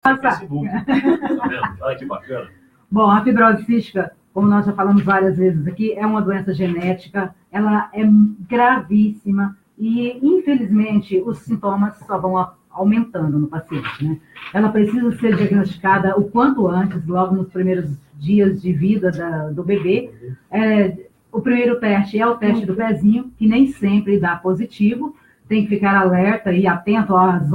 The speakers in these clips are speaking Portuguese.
Facebook. Tá vendo? Olha que bacana. Bom, a fibrose cística, como nós já falamos várias vezes aqui, é uma doença genética, ela é gravíssima e, infelizmente, os sintomas só vão aumentando no paciente, né? Ela precisa ser diagnosticada o quanto antes, logo nos primeiros dias de vida do bebê. O primeiro teste é o teste do pezinho, que nem sempre dá positivo, tem que ficar alerta e atento aos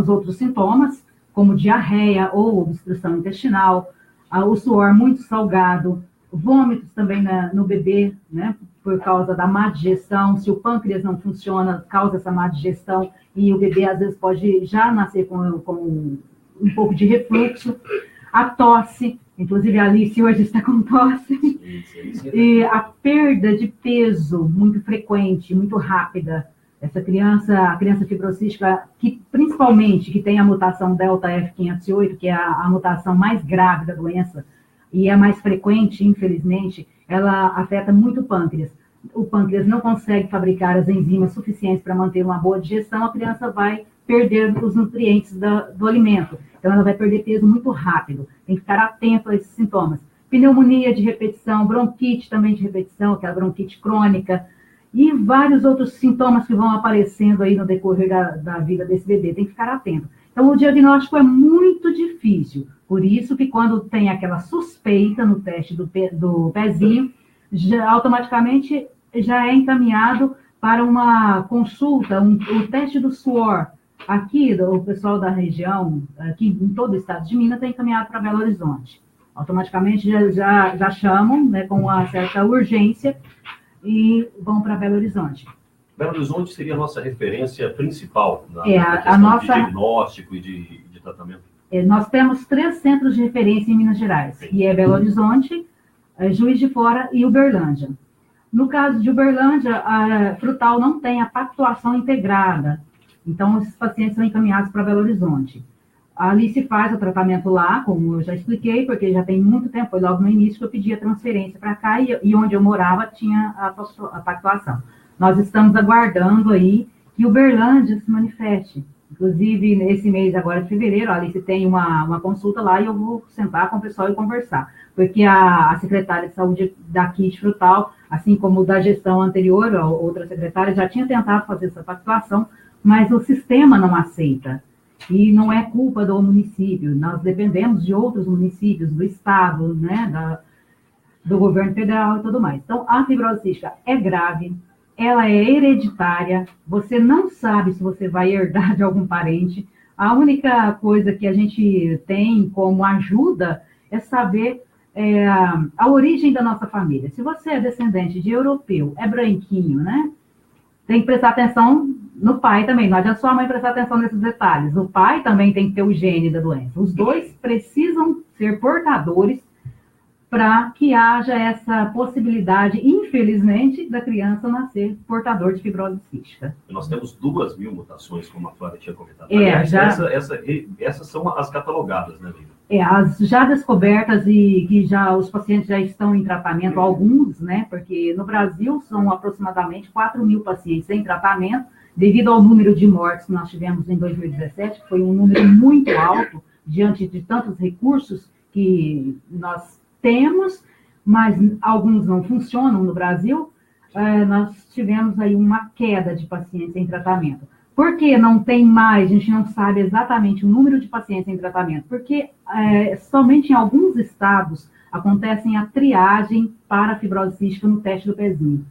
outros sintomas, como diarreia ou obstrução intestinal, o suor muito salgado, vômitos também no bebê, né, por causa da má digestão. Se o pâncreas não funciona, causa essa má digestão, e o bebê às vezes pode já nascer com um pouco de refluxo. A tosse, inclusive a Alice hoje está com tosse, e a perda de peso muito frequente, muito rápida. Essa criança, a criança fibrocística, que principalmente que tem a mutação delta F508, que é a mutação mais grave da doença, e é mais frequente, infelizmente, ela afeta muito o pâncreas. O pâncreas não consegue fabricar as enzimas suficientes para manter uma boa digestão, a criança vai perder os nutrientes do alimento. Então, ela vai perder peso muito rápido. Tem que ficar atento a esses sintomas. Pneumonia de repetição, bronquite também de repetição, que é a bronquite crônica, e vários outros sintomas que vão aparecendo aí no decorrer da vida desse bebê. Tem que ficar atento. Então, o diagnóstico é muito difícil. Por isso que quando tem aquela suspeita no teste do pezinho, automaticamente já é encaminhado para uma consulta, o teste do suor. Aqui, o pessoal da região, aqui em todo o estado de Minas, tem encaminhado para Belo Horizonte. Automaticamente já chamam, né, com uma certa urgência, e vão para Belo Horizonte. Belo Horizonte seria a nossa referência principal na questão de diagnóstico e de tratamento? Nós temos 3 centros de referência em Minas Gerais, que é Belo Horizonte, Juiz de Fora e Uberlândia. No caso de Uberlândia, a Frutal não tem a pactuação integrada, então esses pacientes são encaminhados para Belo Horizonte. A Alice faz o tratamento lá, como eu já expliquei, porque já tem muito tempo, foi logo no início que eu pedi a transferência para cá, e onde eu morava tinha a pactuação. Nós estamos aguardando aí que Uberlândia se manifeste. Inclusive, nesse mês agora de fevereiro, a Alice tem uma consulta lá e eu vou sentar com o pessoal e conversar. Porque a secretária de saúde daqui de Frutal, assim como da gestão anterior, a outra secretária, já tinha tentado fazer essa pactuação, mas o sistema não aceita. E não é culpa do município, nós dependemos de outros municípios, do estado, né, do governo federal e tudo mais. Então, a fibrose cística é grave, ela é hereditária, você não sabe se você vai herdar de algum parente. A única coisa que a gente tem como ajuda é saber a origem da nossa família. Se você é descendente de europeu, é branquinho, né? Tem que prestar atenção no pai também. Não adianta só a mãe prestar atenção nesses detalhes. O pai também tem que ter o gene da doença. Os dois precisam ser portadores para que haja essa possibilidade, infelizmente, da criança nascer portador de fibrose cística. Nós temos 2.000 mutações, como a Flávia tinha comentado. Aliás, essas são as catalogadas, né, Lívia? As já descobertas e que os pacientes já estão em tratamento, alguns, né, porque no Brasil são aproximadamente 4.000 pacientes em tratamento, devido ao número de mortes que nós tivemos em 2017, que foi um número muito alto, diante de tantos recursos que nós temos, mas alguns não funcionam no Brasil. Nós tivemos aí uma queda de pacientes em tratamento. Por que não tem mais, a gente não sabe exatamente o número de pacientes em tratamento? Porque somente em alguns estados acontecem a triagem para a fibrose cística no teste do pezinho.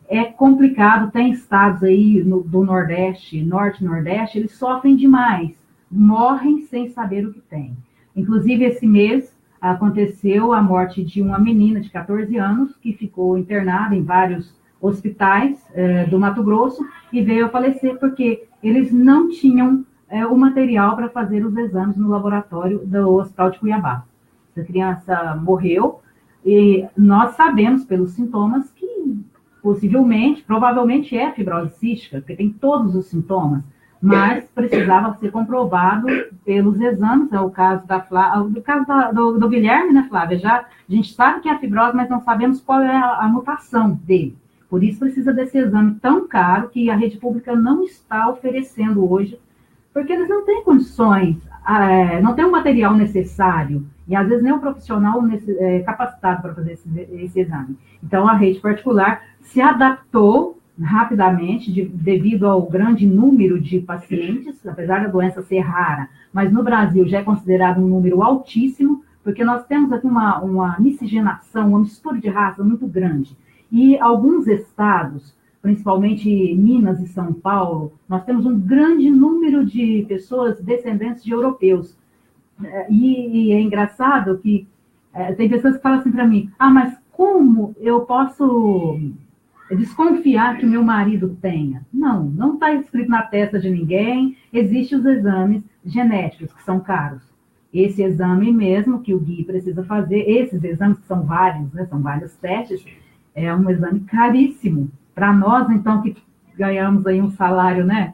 É complicado, tem estados aí do Nordeste, Norte e Nordeste, eles sofrem demais, morrem sem saber o que tem. Inclusive, esse mês aconteceu a morte de uma menina de 14 anos que ficou internada em vários hospitais do Mato Grosso e veio a falecer porque eles não tinham o material para fazer os exames no laboratório do Hospital de Cuiabá. Essa criança morreu e nós sabemos pelos sintomas que provavelmente é fibrose cística, porque tem todos os sintomas, mas precisava ser comprovado pelos exames. É o caso do Guilherme, né, Flávia? A gente sabe que é a fibrose, mas não sabemos qual é a mutação dele. Por isso precisa desse exame tão caro que a rede pública não está oferecendo hoje, porque eles não têm condições não tem o material necessário, e às vezes nem o profissional capacitado para fazer esse exame. Então, a rede particular se adaptou rapidamente, devido ao grande número de pacientes, apesar da doença ser rara, mas no Brasil já é considerado um número altíssimo, porque nós temos aqui uma miscigenação, uma mistura de raça muito grande. E alguns estados, principalmente Minas e São Paulo, nós temos um grande número de pessoas descendentes de europeus. E é engraçado que tem pessoas que falam assim para mim, mas como eu posso desconfiar que o meu marido tenha? Não está escrito na testa de ninguém. Existem os exames genéticos, que são caros. Esse exame mesmo que o Gui precisa fazer, esses exames que são vários, né, são vários testes, é um exame caríssimo. Para nós, então, que ganhamos aí um salário, né?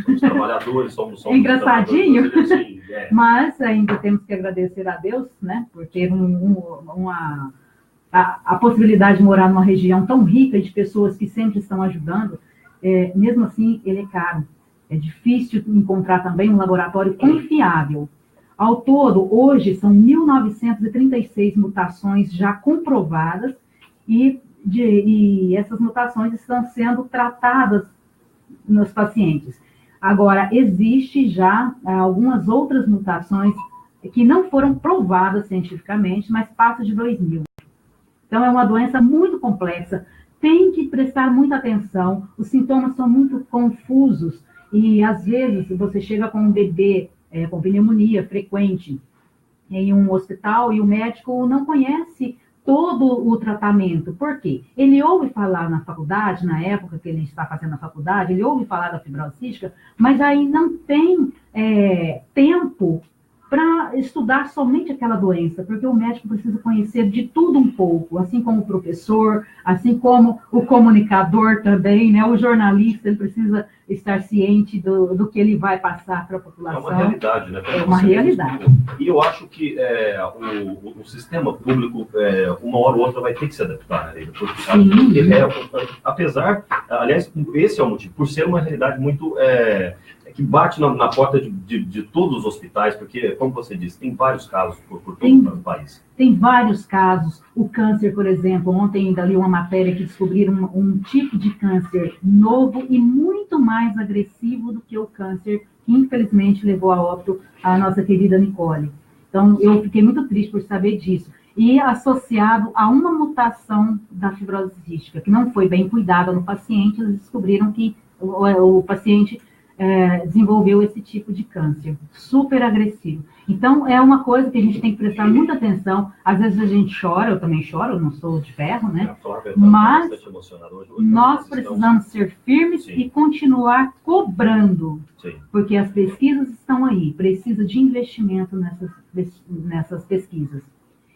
Somos trabalhadores, somos engraçadinho, sim, mas ainda temos que agradecer a Deus, né, por ter a possibilidade de morar numa região tão rica de pessoas que sempre estão ajudando. Mesmo assim, ele é caro. É difícil encontrar também um laboratório confiável. Ao todo, hoje, são 1.936 mutações já comprovadas e essas mutações estão sendo tratadas nos pacientes. Agora, existe já algumas outras mutações que não foram provadas cientificamente, mas passam de 2.000. Então, é uma doença muito complexa, tem que prestar muita atenção, os sintomas são muito confusos, e às vezes você chega com um bebê com pneumonia frequente em um hospital e o médico não conhece todo o tratamento. Por quê? Ele ouve falar na faculdade, na época que ele está fazendo a faculdade, ele ouve falar da fibrose cística, mas aí não tem tempo para estudar somente aquela doença, porque o médico precisa conhecer de tudo um pouco, assim como o professor, assim como o comunicador também, né? O jornalista, ele precisa estar ciente do que ele vai passar para a população. É uma realidade, né? É uma realidade. E eu acho que o sistema público, uma hora ou outra, vai ter que se adaptar, né? Porque, apesar, aliás, esse é o motivo, por ser uma realidade muito... que bate na porta de todos os hospitais, porque, como você disse, tem vários casos por todo o país. Tem vários casos. O câncer, por exemplo, ontem ainda li uma matéria que descobriram um tipo de câncer novo e muito mais agressivo do que o câncer que, infelizmente, levou a óbito a nossa querida Nicole. Então, eu fiquei muito triste por saber disso. E associado a uma mutação da fibrose cística, que não foi bem cuidada no paciente, eles descobriram que o paciente desenvolveu esse tipo de câncer, super agressivo. Então, é uma coisa que a gente tem que prestar muita atenção. Às vezes a gente chora, eu também choro, eu não sou de ferro, né? Mas nós precisamos ser firmes e continuar cobrando, porque as pesquisas estão aí, precisa de investimento nessas pesquisas.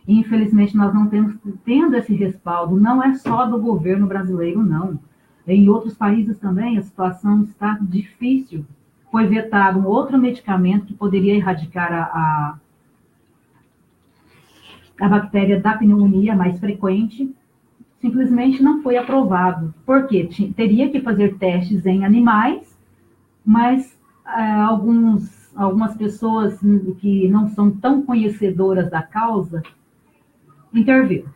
E, infelizmente, nós não temos tendo esse respaldo, não é só do governo brasileiro, não. Em outros países também a situação está difícil. Foi vetado um outro medicamento que poderia erradicar a bactéria da pneumonia mais frequente. Simplesmente não foi aprovado. Por quê? Teria que fazer testes em animais, mas algumas pessoas que não são tão conhecedoras da causa interviram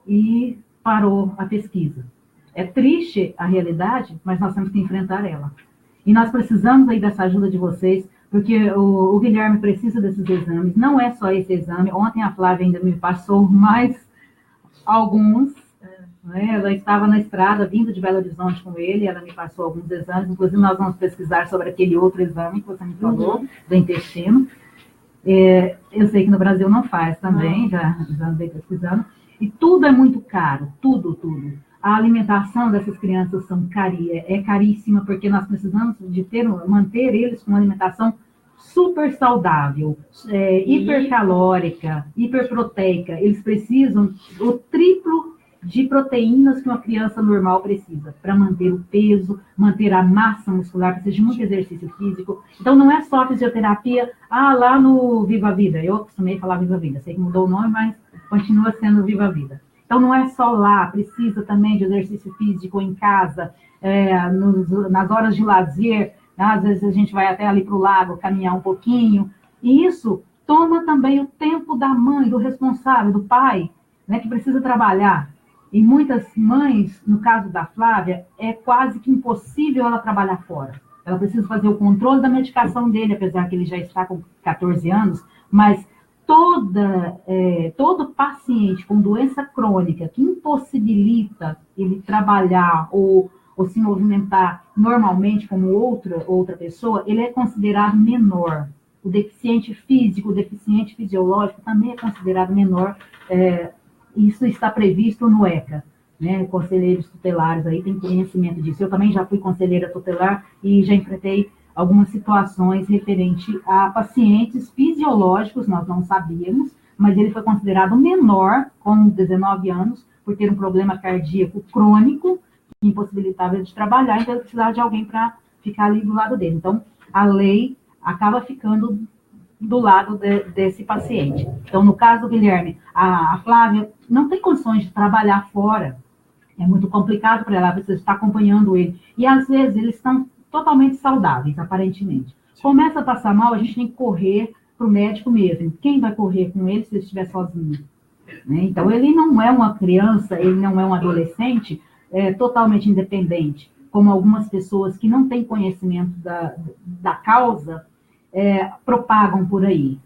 e parou a pesquisa. É triste a realidade, mas nós temos que enfrentar ela. E nós precisamos aí dessa ajuda de vocês, porque o Guilherme precisa desses exames. Não é só esse exame. Ontem a Flávia ainda me passou mais alguns. Né? Ela estava na estrada, vindo de Belo Horizonte com ele, ela me passou alguns exames. Inclusive, nós vamos pesquisar sobre aquele outro exame que você me falou, do intestino. Eu sei que no Brasil não faz também, já andei pesquisando. E tudo é muito caro, tudo. A alimentação dessas crianças é caríssima, porque nós precisamos manter eles com uma alimentação super saudável, hipercalórica, hiperproteica. Eles precisam o triplo de proteínas que uma criança normal precisa, para manter o peso, manter a massa muscular, precisa de muito exercício físico. Então, não é só fisioterapia, lá no Viva a Vida. Eu acostumei falar Viva a Vida, sei que mudou o nome, mas continua sendo Viva a Vida. Então, não é só lá, precisa também de exercício físico em casa, nas horas de lazer, Às vezes a gente vai até ali para o lago caminhar um pouquinho, e isso toma também o tempo da mãe, do responsável, do pai, né, que precisa trabalhar. E muitas mães, no caso da Flávia, é quase que impossível ela trabalhar fora. Ela precisa fazer o controle da medicação dele, apesar que ele já está com 14 anos, mas todo paciente com doença crônica que impossibilita ele trabalhar ou se movimentar normalmente como outra pessoa, ele é considerado menor. O deficiente físico, o deficiente fisiológico também é considerado menor. Isso está previsto no ECA, né? Conselheiros tutelares aí têm conhecimento disso. Eu também já fui conselheira tutelar e já enfrentei algumas situações referente a pacientes fisiológicos, nós não sabíamos, mas ele foi considerado menor com 19 anos por ter um problema cardíaco crônico que impossibilitava ele de trabalhar, então ele precisava de alguém para ficar ali do lado dele. Então, a lei acaba ficando do lado desse paciente. Então, no caso do Guilherme, a Flávia não tem condições de trabalhar fora. É muito complicado para ela, precisa estar acompanhando ele. E, às vezes, eles estão totalmente saudáveis, aparentemente. Começa a passar mal, a gente tem que correr para o médico mesmo. Quem vai correr com ele se ele estiver sozinho? Né? Então, ele não é uma criança, ele não é um adolescente totalmente independente, como algumas pessoas que não têm conhecimento da causa propagam por aí.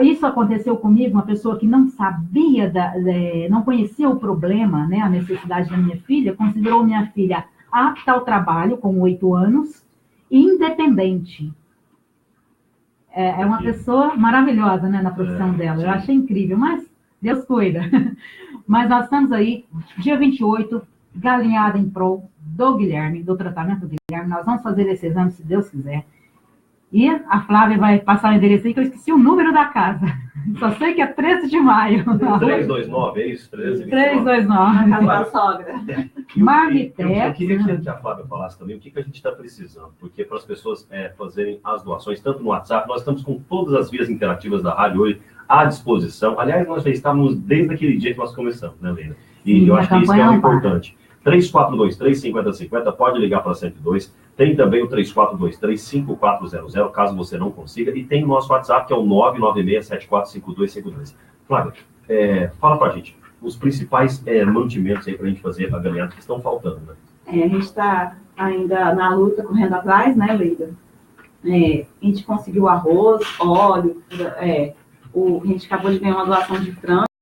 Isso aconteceu comigo, uma pessoa que não sabia, não conhecia o problema, né, a necessidade da minha filha, considerou minha filha apta ao trabalho, com 8 anos, e independente. É uma pessoa maravilhosa, né, na profissão dela, eu achei incrível, mas Deus cuida. Mas nós estamos aí, dia 28, galinhada em prol do Guilherme, do tratamento do Guilherme, nós vamos fazer esse exame, se Deus quiser. E a Flávia vai passar o endereço aí, que eu esqueci o número da casa. Só sei que é 13 de maio. 329, é isso? 329. Na casa da sogra. Marmitex. Eu queria que a Flávia falasse também o que a gente está precisando, porque para as pessoas fazerem as doações, tanto no WhatsApp, nós estamos com todas as vias interativas da rádio hoje à disposição. Aliás, nós já estávamos desde aquele dia que nós começamos, né, Leila? E sim, eu acho que isso é importante. 3423-5050, pode ligar para 102. Tem também o 3423-5400, caso você não consiga. E tem o nosso WhatsApp, que é o 996745252. Flávia, fala para a gente os principais mantimentos aí para a gente fazer a galinhada que estão faltando, né? A gente está ainda na luta, correndo atrás, né, Leida? A gente conseguiu arroz, óleo, a gente acabou de ganhar uma doação de frango.